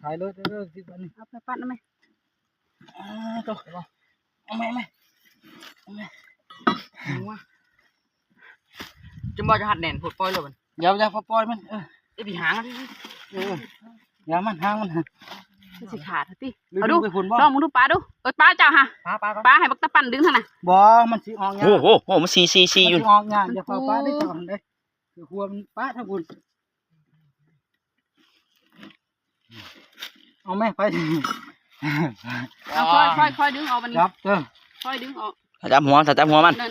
ถ่ายเลยเด้อสิบัดนี้เอาไปปั้นได้ไหมตัวเอาไหมจมบ่จะหัดแน่นผดปล่อยเลยมันอย่าปล่อยมันไอ้ปีหางดิอย่ามันหางมันสิขาดติ เอาดูลองมึงดูปลาดูปลาเจ้าฮะปลาให้บักตะปั่นดึงเท่าน่ะบ่มันสิออกยาโอ้มันซีอยู่ออกยาอย่าปลาได้ต่อเด้คือหัวมันปลาทั้งบุญเอาแม่ไปเอาค่อยดึงออกมันครับค่อยดึงออกจับหัวมันนั่น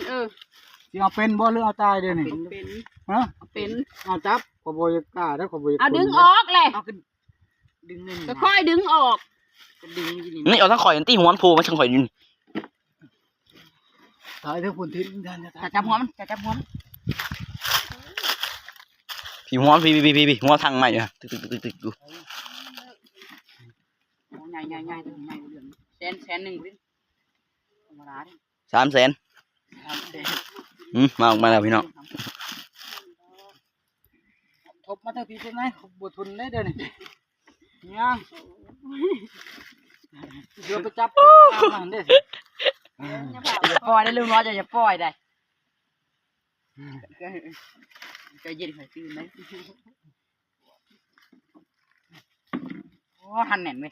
สิเอาเป็นบ่หรือเอาตายเด้อนี่เป็นฮะเป็นเอาจับขบ่อยกล้าเด้อขบ่อยเอาดึงออกเลยเอาขึ้นดึงนี่ค่อยดึงออกดึงนี่เอาทั้งข่อยตีหัวมันพูมันทั้งข่อยดินตายเด้อพุ่นทิศจับหัวมันจับหัวมันพี่หัวหัวทางใหม่อ่ะตึกดูใหญ่เดือนแสนหนึ่งดิธรรมดาดิ300,000มาออกมาแล้วพี่น้องทบมาเถอะพี่ใช่ไหมบ่ทุนได้เด้อนี่ยังเดี๋ยวไปจับมันได้อย่าปล่อยได้ลืมร้อยอย่าปล่อยได้ใจเย็นหน่อยตื่นไหมโอ้หันแน่นไหม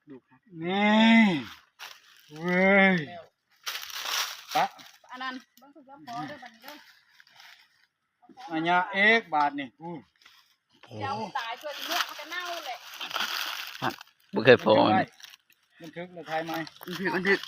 ดูครับนี่เว้ยปะอันนั้นบางสุดแล้วพอเด้อบัดนี้เด้ออันยาเอกบาทนี่เจ้าตายช่วยเนื้อมันก็เน่าเลยบ่เคยพอมันถึกแล้วทายไหมมันถึก